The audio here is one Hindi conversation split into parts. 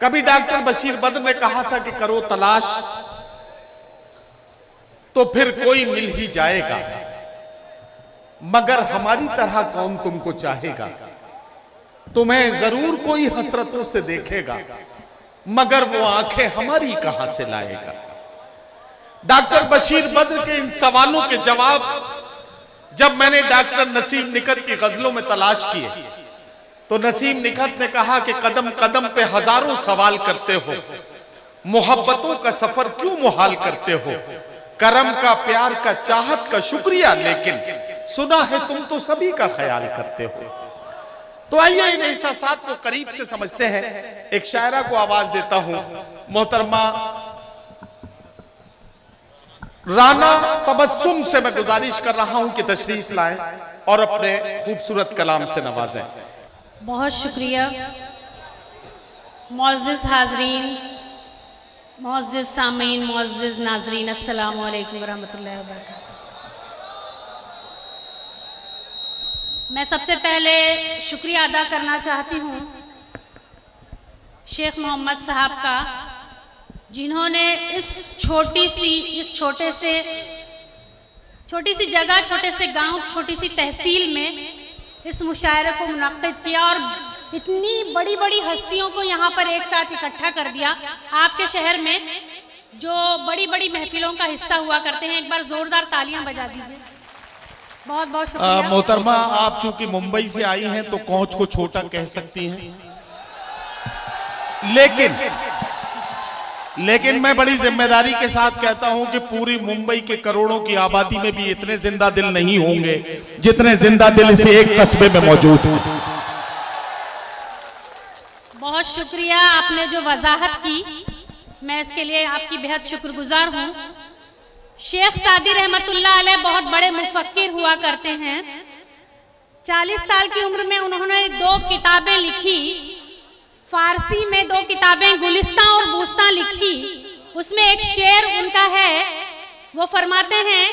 कभी डॉक्टर बशीर बद्र ने कहा था कि करो तलाश तो फिर कोई मिल ही जाएगा, मगर हमारी तरह कौन तुमको चाहेगा। तुम्हें जरूर कोई हसरतों से देखेगा, मगर वो आंखें हमारी कहां से लाएगा। डॉक्टर बशीर बद्र के इन सवालों के जवाब जब मैंने डॉक्टर नसीम निकत की गजलों में तलाश किए तो नसीम निकत ने कहा कि कदम कदम पे हजारों सवाल करते हो, मोहब्बतों का सफर क्यों मुहाल करते हो, करम का प्यार का चाहत का शुक्रिया, लेकिन सुना है तुम तो सभी का ख्याल करते हो। तो आइए इन एहसासात को करीब से समझते हैं। एक शायरा को आवाज देता हूं, मोहतरमा राना तबस्सुम से मैं गुजारिश कर रहा हूं कि तशरीफ लाएं और अपने खूबसूरत कलाम से नवाजें। बहुत शुक्रिया। मुअज़्ज़िज़ हाज़रीन, मुअज़्ज़िज़ सामीन, मुअज़्ज़िज़ नाज़रीन, अस्सलामु अलैकुम वरहमतुल्लाहि वबरकातुहू। मैं सबसे पहले शुक्रिया अदा करना चाहती हूँ शेख मोहम्मद साहब का, जिन्होंने इस छोटी सी जगह, छोटे से गांव, छोटी सी तहसील में इस मुशायरे को मुनक्किद किया और इतनी बड़ी बड़ी हस्तियों को यहाँ पर एक साथ इकट्ठा कर दिया। आपके शहर में जो बड़ी बड़ी महफिलों का हिस्सा हुआ करते हैं, एक बार जोरदार तालियां बजा दीजिए। बहुत बहुत शुक्रिया। मोहतरमा आप चूंकि मुंबई से आई हैं तो कोंच को छोटा कह सकती हैं, लेकिन मैं बड़ी जिम्मेदारी के साथ कहता हूं कि पूरी मुंबई के करोड़ों की आबादी में भी इतने जिंदा दिल नहीं होंगे जितने जिंदा दिल इस एक कस्बे में मौजूद हैं। बहुत शुक्रिया, आपने जो वजाहत की मैं इसके लिए आपकी बेहद शुक्रगुजार हूँ। शेख सादी रहमतुल्लाह अलैह बहुत बड़े मुफक्किर हुआ करते हैं। 40 साल की उम्र में उन्होंने 2 किताबें लिखी, फारसी में 2 किताबें गुलिस्तां और बूस्तां लिखी। उसमें एक शेर उनका है, वो फरमाते हैं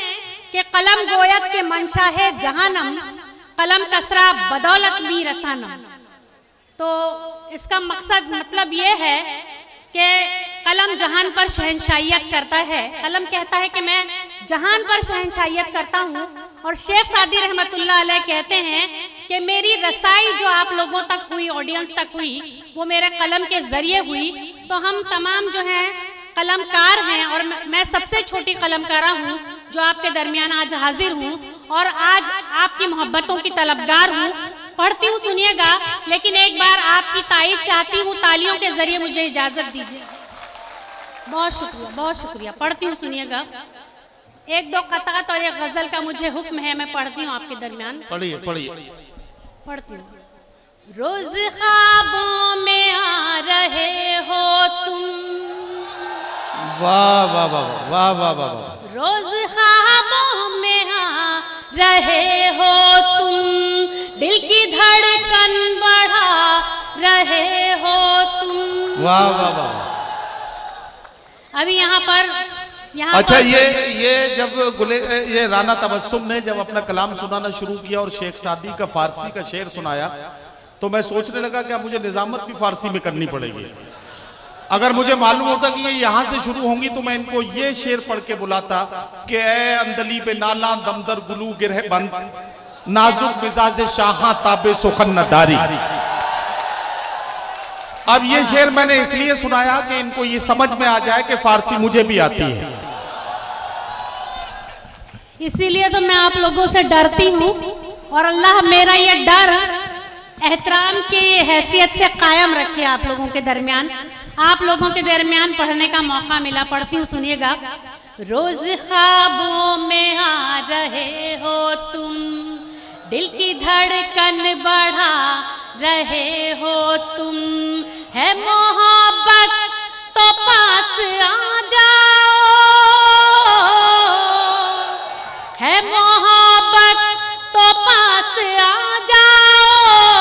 कि कलम गोयत के मंशा है जहानम, कलम कसरा बदौलत भी रसानम। तो इसका मतलब ये है कि कलम जहान पर शहनशाहियत करता है। कलम कहता है कि मैं जहान पर शहनशाहियत करता हूँ, और शेख सादी रहमतुल्लाह अलैह कहते हैं कि मेरी रसाई जो आप लोगों तक हुई, ऑडियंस तक हुई, वो मेरे कलम के जरिए हुई। तो हम तमाम जो हैं कलमकार हैं, और मैं सबसे छोटी कलमकारा हूँ जो आपके दरमियान आज हाजिर हूँ, और आज आपकी मोहब्बतों की तलबगार हूँ। पढ़ती हूँ, सुनिएगा, लेकिन एक बार आपकी तारीफ चाहती हूँ, तालियों के जरिए मुझे इजाजत दीजिए। बहुत शुक्रिया, बहुत शुक्रिया। पढ़ती हूँ, सुनिएगा। 1-2 कतात और एक गजल का मुझे हुक्म है, मैं पढ़ती हूँ आपके दरमियान। पढ़िए पढ़िए। पढ़ती हूँ। रोज ख्वाबों में आ रहे हो तुम, वाह वाह वाह वाह वाह वाह। रोज ख्वाबों में आ रहे हो तुम, दिल की धड़कन बढ़ा रहे हो तुम। वाह वाह वाह। अभी यहाँ पर अच्छा, ये जब ये राना तबस्सुम ने जब अपना कलाम सुनाना शुरू किया और शेख सादी का फारसी का शेर सुनाया, तो मैं सोचने लगा कि अब मुझे निजामत भी फारसी में करनी पड़ेगी। अगर मुझे मालूम होता कि ये यहाँ से शुरू होंगी तो मैं इनको ये शेर पढ़ के बुलाता कि ए अंदली पे नाला दमदर गुलू गिरह बंद, नाजुक मिजाज शाहा ताबे सुखन नदारी। अब ये शेर मैंने इसलिए सुनाया कि इनको ये समझ में आ जाए कि फारसी मुझे भी आती है, इसीलिए तो मैं आप लोगों से डरती हूँ, और अल्लाह मेरा ये डर एहतराम की हैसियत से कायम रखे आप लोगों के दरमियान। आप लोगों के दरमियान पढ़ने का मौका मिला, पढ़ती हूँ, सुनिएगा। रोज ख्वाबों में आ रहे हो तुम, दिल की धड़कन बढ़ा रहे हो तुम, है मोहब्बत तो पास आ जाओ, है मोहब्बत तो पास आ जाओ,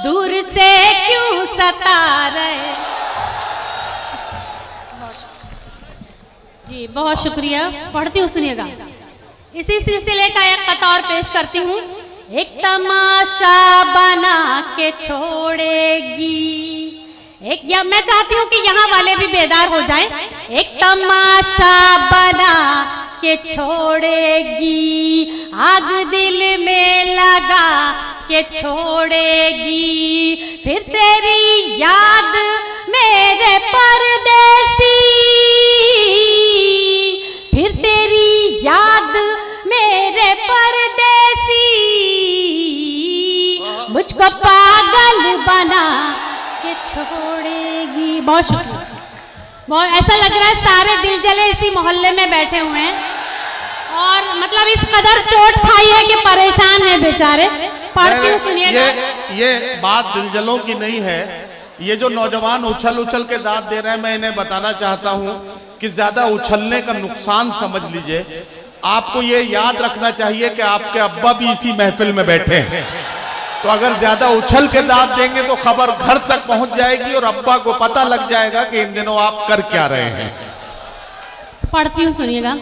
दूर से क्यों सता रहे। जी बहुत शुक्रिया, पढ़ती हूँ, सुनिएगा। इसी सिलसिले का एक कता और पेश करती हूँ। एक तमाशा बना के छोड़ेगी मैं चाहती हूँ कि यहाँ वाले भी बेदार हो जाएं। एक तमाशा बना के छोड़ेगी, आग दिल में लगा के छोड़ेगी, फिर तेरी याद मेरे परदेसी, फिर तेरी याद मेरे परदेसी, मुझको पागल बना के छोड़ेगी। बहुत शुक्रिया। बहुत ऐसा लग रहा है सारे दिल जले इसी मोहल्ले में बैठे हुए हैं और मतलब इस कदर चोट खाई है कि परेशान है बेचारे। पढ़ती हूँ, सुनिएगा। ये बात दिल जलों की नहीं है। ये जो नौजवान उछल उछल के दांत दे रहे हैं, मैं इन्हें बताना चाहता हूँ कि ज्यादा उछलने का नुकसान समझ लीजिए। आपको ये याद रखना चाहिए कि आपके अब्बा भी इसी महफिल में बैठे हैं, तो अगर ज्यादा उछल के दांत देंगे तो खबर घर तक पहुंच जाएगी और अब्बा को पता लग जाएगा कि इन दिनों आप कर क्या रहे हैं। पढ़ती हूँ, सुनिएगा।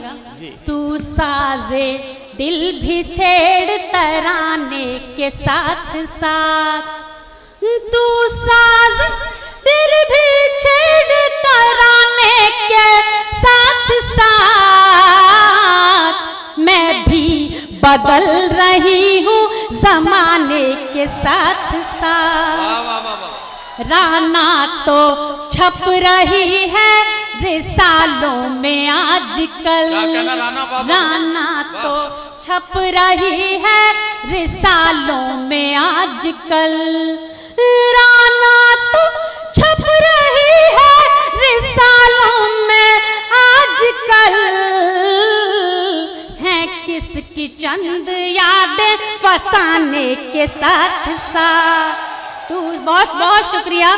तू साजे दिल भी छेड़ तराने के साथ साथ, तू साज दिल भी छेड़ तराने के साथ साथ, मैं भी बदल रही हूँ जमाने के साथ साथ। राना तो छप रही है रिसालों में आजकल, राना तो छप रही है रिसालों में आजकल, राना तो छप रही है रिसालों में आजकल, है किसकी चंद यादें फसाने के साथ साथ। तू बहुत बहुत शुक्रिया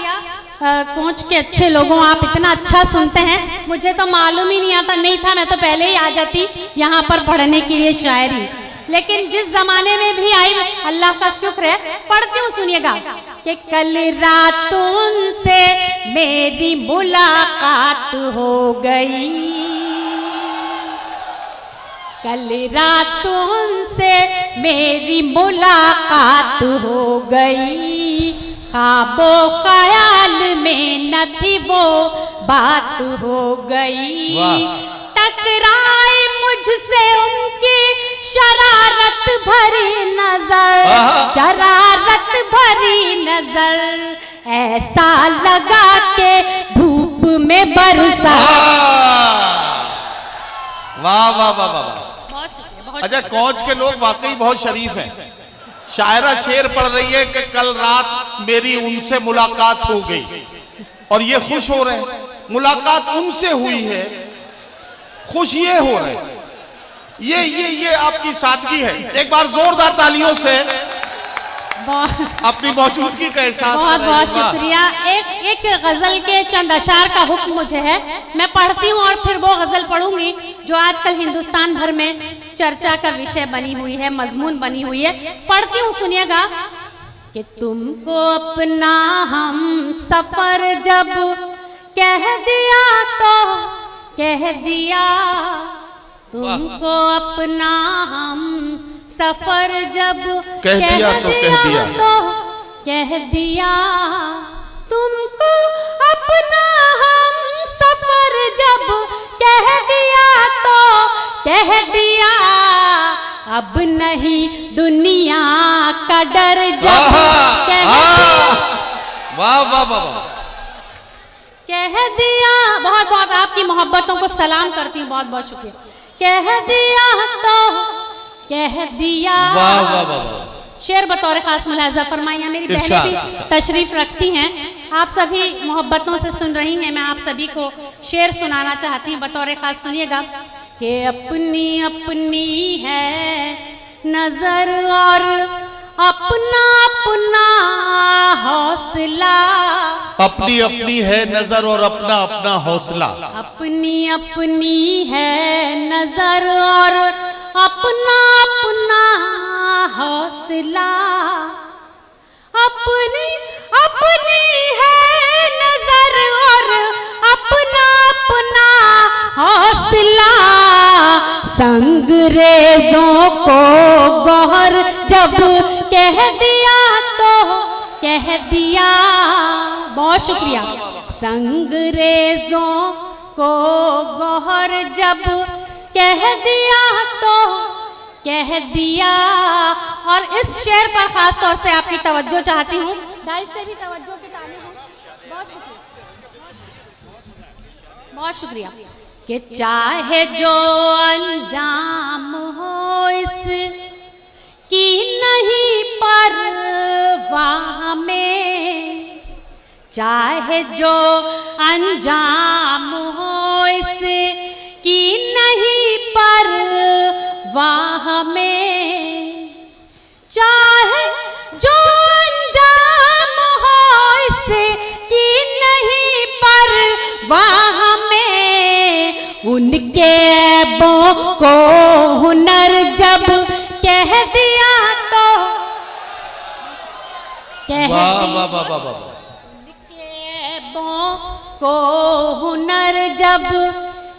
कोच के अच्छे लोगों, आप इतना अच्छा सुनते हैं। मुझे तो मालूम ही नहीं था, मैं तो पहले ही आ जाती यहाँ पर पढ़ने के लिए शायरी, लेकिन जिस जमाने में भी आई अल्लाह का शुक्र है। पढ़ती हूँ, सुनिएगा। कि कल रात उनसे मेरी मुलाकात हो गई, कल रात उनसे मेरी मुलाकात हो गई, ख्वाबो ख्याल में न थी वो बात हो गई, टकराई मुझसे उनकी शरारत भरी नजर, शरारत भरी नजर, ऐसा लगा के धूप में बरसा। वाह वाह वाह वाह। अच्छा, कोच के लोग वाकई बहुत शरीफ हैं। शायरा शेर पढ़ रही है कि कल रात मेरी उनसे मुलाकात हो गई और ये खुश हो रहे हैं, मुलाकात उनसे हुई है, खुश ये हो रहे हैं। ये आपकी सादगी है। एक बार जोरदार तालियों से अपनी मौजूदगी का एहसास। बहुत बहुत शुक्रिया। एक गजल के चंद अशार का हुक्म मुझे है, मैं पढ़ती हूँ और फिर वो गजल पढ़ूंगी जो आजकल हिंदुस्तान भर में चर्चा का विषय बनी हुई है, मजमून बनी हुई है। पढ़ती हूँ, सुनिएगा। कि तुमको अपना हम सफर जब कह दिया तो कह दिया, तुमको अपना हम सफर जब कह दिया तो कह दिया, तुमको अपना हम सफर जब कह दिया तो कह दिया, अब नहीं दुनिया का डर जब कह दिया। वाह वाह वाह, कह दिया। बहुत बहुत आपकी मोहब्बतों को सलाम करती हूँ, बहुत बहुत शुक्रिया। कह दिया तो कह दिया। वाह वाह वाह। शेर बतौर खास मुलाजा फरमाइए। मेरी बहनें भी तशरीफ रखती हैं, आप सभी मोहब्बतों से सुन रही हैं, मैं आप सभी को शेर सुनाना चाहती हूँ बतौर खास। सुनिएगा। कि अपनी अपनी है नजर और अपना अपना हौसला, अपनी अपनी है नजर और अपना अपना हौसला, अपनी अपनी है नजर और अपना अपना हौसला, अपनी अपनी है नजर और अपना अपना हौसला, संगरेजों को गौहर जब कह दिया तो कह दिया। बहुत शुक्रिया। संगरेजों को गौहर जब कह दिया तो कह दिया। और इस शेर पर खास तौर से आपकी तवज्जो चाहती हूँ। दाई से भी तवज्जो की तालीम हो। बहुत शुक्रिया, बहुत शुक्रिया। कि चाहे जो अंजाम हो इस की नहीं परवाह में, चाहे जो अंजाम हो इस की नहीं परवाह में, चाहे जो अंजाम हो इस की नहीं परवाह में, उनके ऐबों को हुनर जब कह दिया तो कह दिया। उनके ऐबों को हुनर जब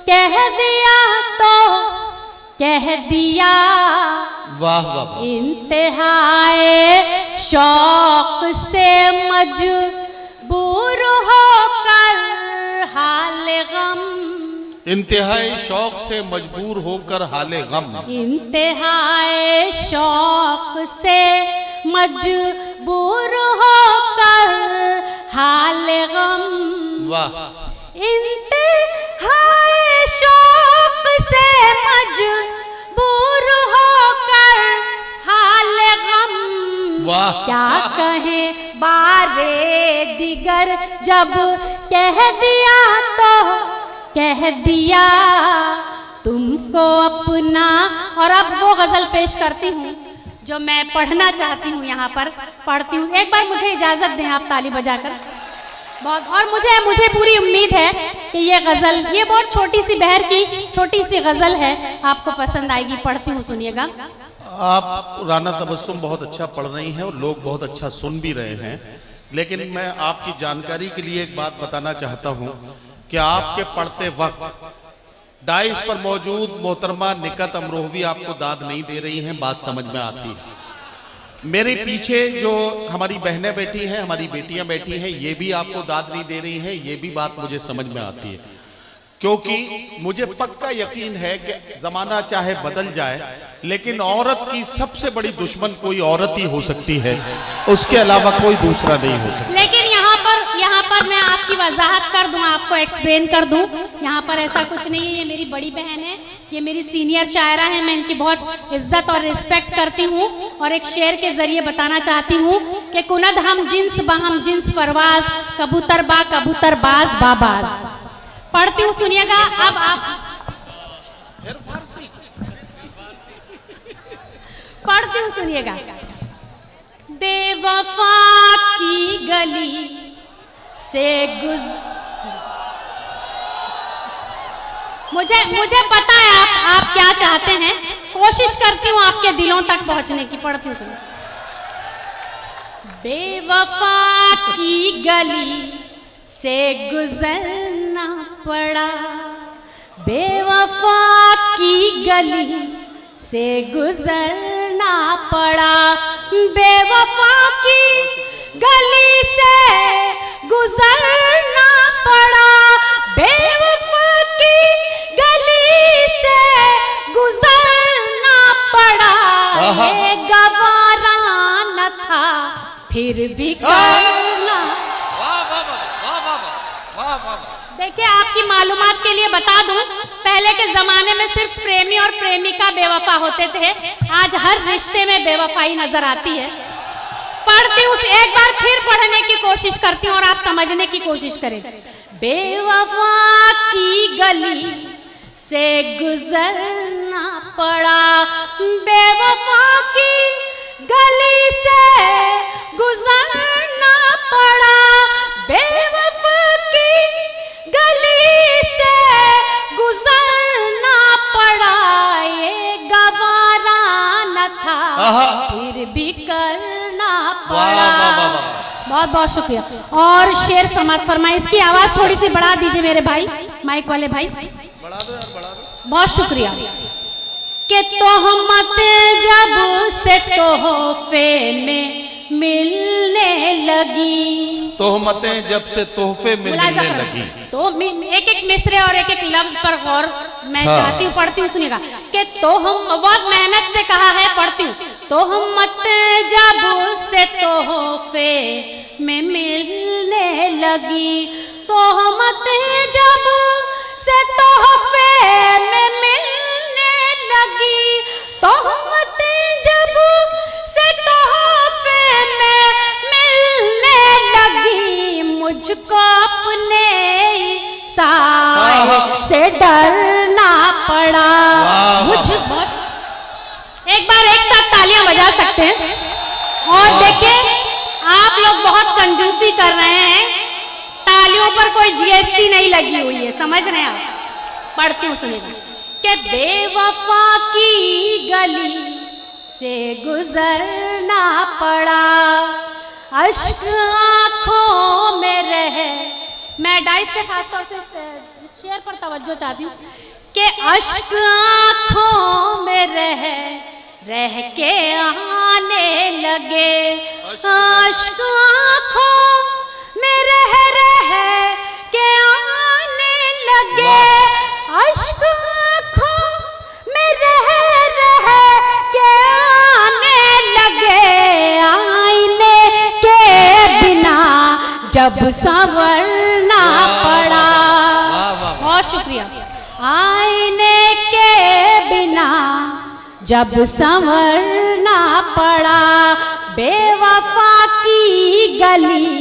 कह दिया तो कह दिया। वाह वाह। इंतहाए शौक से मजबूर होकर हाल गम, इंतहाई शौक से मजबूर होकर हाले गम, इंतहाए शौक से मजबूर होकर हाल गम। वाह। इंतहाए शौक से मजबूर होकर हाल गम। वाह। क्या कहे बारे दिगर जब कह दिया तो कह दिया तुमको अपना। और अब वो गजल पेश करती हूँ जो मैं पढ़ना चाहती हूँ, यहाँ पर पढ़ती हूँ। एक बार मुझे इजाजत दें आप ताली बजाकर। बहुत, और मुझे पूरी उम्मीद है कि ये गजल, ये बहुत छोटी सी बहर की छोटी सी गजल है, आपको पसंद आएगी। पढ़ती हूँ, सुनिएगा। आप राना तबस्सुम बहुत अच्छा पढ़ रही हैं और लोग बहुत अच्छा सुन भी रहे हैं, लेकिन मैं आपकी जानकारी के लिए एक बात बताना चाहता हूँ कि आपके पढ़ते वक्त डाइस पर मौजूद मोहतरमा निकत अमरोहवी आपको दाद नहीं दे रही हैं, बात समझ में आती है। मेरे पीछे जो हमारी बहनें बैठी हैं, हमारी बेटियां बैठी हैं, ये भी आपको दाद नहीं दे रही हैं, ये भी बात मुझे समझ में आती है। क्योंकि मुझे पक्का यकीन है कि जमाना चाहे बदल जाए, लेकिन औरत की सबसे बड़ी दुश्मन कोई औरत ही हो सकती है, उसके अलावा कोई दूसरा नहीं हो सकता। लेकिन यहाँ पर मैं आपकी वजाहत कर दूं, आपको एक्सप्लेन कर दूं। यहाँ पर ऐसा कुछ नहीं है। ये मेरी बड़ी बहन है, ये मेरी सीनियर शायरा है, मैं इनकी बहुत इज्जत और रिस्पेक्ट करती हूँ। और एक शेर के जरिए बताना चाहती हूँ कि कुनद हम जिन्स परवाज, कबूतर बाज बाबाज। पढ़ती हूँ, सुनिएगा। अब आप पढ़ती हूँ, सुनिएगा। बेवफा की गली से मुझे पता है आप क्या चाहते हैं। कोशिश करती हूँ आपके दिलों तक पहुंचने की। पढ़ती हूँ, सुनिए। बेवफा की गली से गुजरना पड़ा, बेवफा की गली से गुजरना पड़ा, बेवफा की गली से गुजरना पड़ा, बेवफा की गली से गुजरना पड़ा। ये गवारा न था फिर भी करना। देखिए, आपकी मालूमात के लिए बता दूं, पहले के जमाने में सिर्फ प्रेमी और प्रेमिका बेवफा होते थे, आज हर रिश्ते में बेवफाई नजर आती है। पढ़ती हूँ, एक बार फिर पढ़ने की कोशिश करती हूँ और आप समझने की कोशिश करें। बेवफा की गली से गुजरना पड़ा, बेवफा की गली से गुजरना पड़ा, बेवफा की गली से गुजरना पड़ा। ये गवारा न था फिर भी करना पड़ा। बहुत बहुत शुक्रिया। और शेर समाप्त फरमाए। इसकी आवाज थोड़ी सी बढ़ा दीजिए मेरे भाई, माइक वाले भाई। बढ़ा दो यार, बढ़ा दो। बहुत शुक्रिया। कि तोहमत जब से तोहफे में मिलने लगी। तोहमतें जब से तोहफे में मिलने लगी। तो एक एक मिसरे और एक एक लफ्ज पर गौर मैं चाहती हूँ, पढ़ती हूँ, सुनिएगा कि तो हम बहुत मेहनत से कहा है, पढ़ती हूँ। तोहमत जब से तोहफे में मिलने लगी, तोहमत जब से तोहफे में मिलने लगी, तोहमत जब से तोहफे में मिलने लगी, मुझको अपने साए से डरना पड़ा। मुझको एक बार एक साथ तालियां बजा सकते हैं। और देखिए आप लोग बहुत कंजूसी कर रहे हैं, तालियों पर कोई जीएसटी नहीं लगी हुई है, समझ रहे हैं आप। पढ़ती हूँ, सुनिएगा कि बेवफा की गली से गुजरना पड़ा, अश्क आंखों में रहे। मैं डाइस से खासतौर से इस शेर पर तवज्जो चाहती हूँ कि अश्क आंखों में रह के आने लगे, अश्क आंखों में रह के आने लगे, अश्क आंखों में रह के आने लगे, आईने के बिना जब संवरना पड़ा। बहुत शुक्रिया। आईने के बिना जब संवरना पड़ा, बेवफा की गली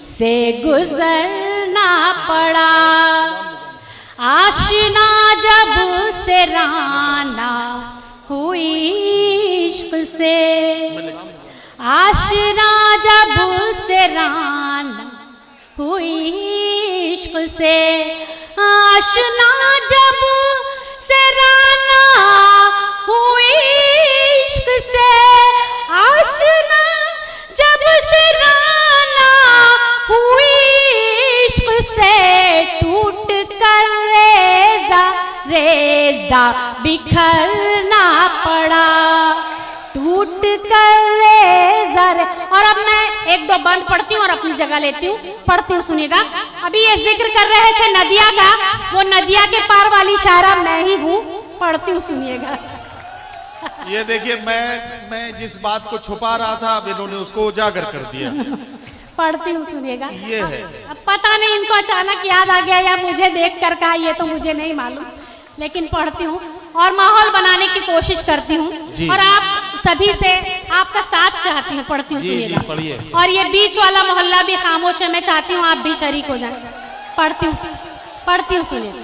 से गुजरना पड़ा, आशिना जब से राना हुई इश्क से, आशिना जब से राना हुई इश्क से, आशिना जब से राना हुई इश्क से, आशिना जब से राना हुई इश्क से, टूट कर रेजा बिखरना पड़ा, टूट कर रेजा। और अब मैं एक दो बंद पढ़ती हूँ और अपनी जगह लेती हूँ, पढ़ती हूँ, सुनिएगा। अभी ये जिक्र कर रहे थे नदिया का, वो नदिया के पार वाली शायरा मैं ही हूँ, पढ़ती हूँ, सुनिएगा। ये देखिए मैं जिस बात को छुपा रहा था अब इन्होंने उसको उजागर कर दिया। पढ़ती हूँ, सुनिएगा। ये है, अब पता नहीं इनको अचानक याद आ गया या मुझे देख कर कहा, ये तो मुझे नहीं मालूम, लेकिन पढ़ती हूँ और माहौल बनाने की कोशिश करती हूँ और आप सभी से आपका साथ चाहती हूँ। पढ़ती हूँ, सुनिएगा। और ये बीच वाला मोहल्ला भी खामोश है, मैं चाहती हूँ आप भी शरीक हो जाएं। पढ़ती हूँ, सुनिएगा।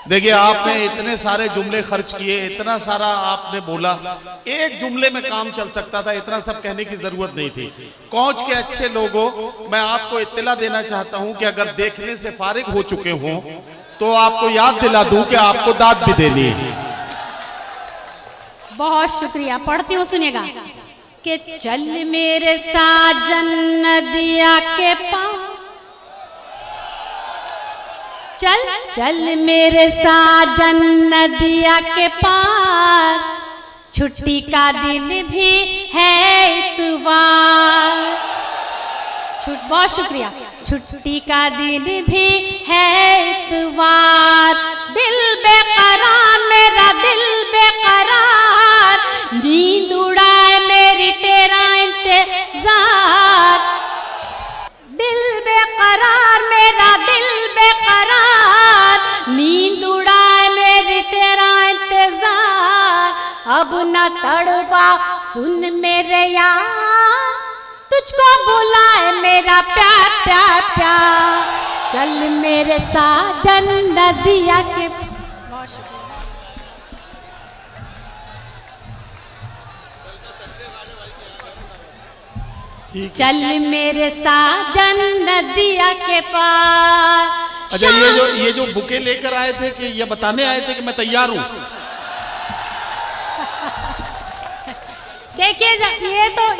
देखिए आपने इतने सारे जुमले खर्च किए, इतना सारा आपने बोला, एक जुमले में काम चल सकता था, इतना सब कहने की जरूरत नहीं थी। कौच के अच्छे लोगों, मैं आपको इत्तला देना चाहता हूं कि अगर देखने से फारिग हो चुके हों तो आपको याद दिला दूं कि आपको दाद भी देनी है। बहुत शुक्रिया। पढ़ती हूँ, सुनिएगा कि चल मेरे साजन नदिया के पार, चल मेरे साजन नदिया के पार, छुट्टी का दिन भी है इतवार। बहुत शुक्रिया। छुट्टी का दिन भी है इतवार, दिल बेकरार मेरा दिल बेकरार, नींद उड़ाए मेरी तेरा इंतजार, दिल बेकरार मेरा दिल बेकरार, नींद उड़ाए मेरी तेरा इंतजार, अब न तड़पा सुन मेरे यार, तुझको बुलाए मेरा प्यार प्यार प्यार, चल मेरे साजन नदिया के। बहुत शुक्रिया। चल मेरे साजन नदिया के पार। अच्छा, ये जो बुके लेकर आए थे कि ये बताने आए थे कि मैं तैयार हूँ? देखिए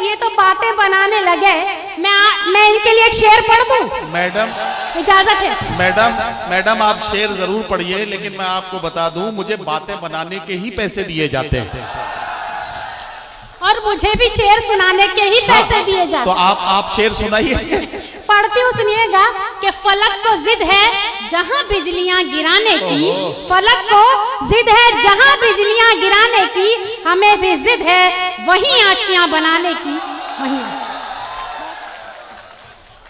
ये तो बातें बनाने लगे। मैं इनके लिए एक शेर पढ़ दूं? मैडम इजाजत है? मैडम आप शेर जरूर पढ़िए, लेकिन मैं आपको बता दूं मुझे बातें बनाने के ही पैसे दिए जाते हैं। और मुझे भी शेर सुनाने के ही पैसे दिए जाते। तो आप शेर सुनाइए। पढ़ती हूँ, सुनिएगा कि फलक को जिद है जहाँ बिजलियां गिराने की, फलक को जिद है जहाँ बिजलियां गिराने की, हमें भी जिद है वहीं आशियां बनाने की। वहीं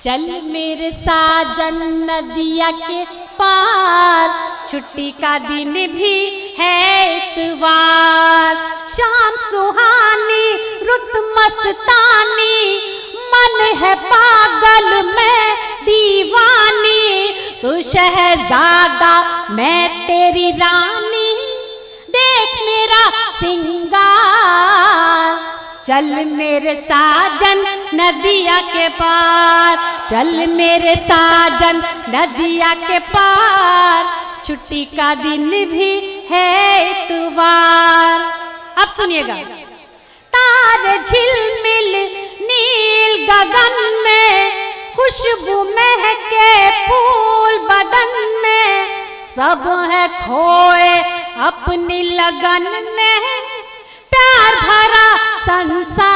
चल मेरे साजन नदिया के पार, छुट्टी का दिन भी है इतवार, शाम सुहानी रुत मस्तानी, मन है पागल मैं दीवानी, तू शहजादा मैं तेरी रानी, देख मेरा सिंगार। चल मेरे साजन नदिया के पार, चल मेरे साजन नदिया के पार, छुट्टी का दिन भी है इतवार। अब सुनिएगा, तारे झिलमिल नील गगन में, खुशबू महके फूल बदन में, सब है खोए अपनी लगन में, प्यार भरा संसार।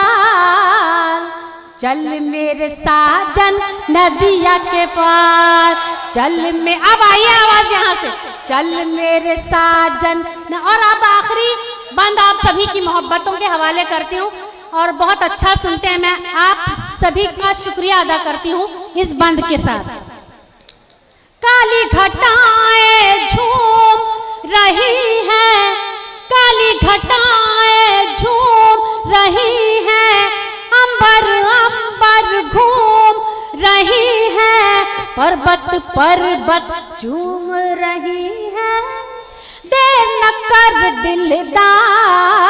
चल मेरे साजन नदिया के पार, चल में, अब आइए आवाज यहाँ से, चल मेरे साजन। और अब आखिरी बंद आप सभी की मोहब्बतों के हवाले करती हूँ, और बहुत अच्छा सुनते हैं, मैं आप सभी का शुक्रिया अदा करती हूँ इस बंद के साथ। काली घटाएं झूम रही हैं, काली घटाएं झूम रही हैं, अंबर अंबर घूम रही हैं, पर्वत पर्वत झूम रही हैं, देर न कर दिलदार।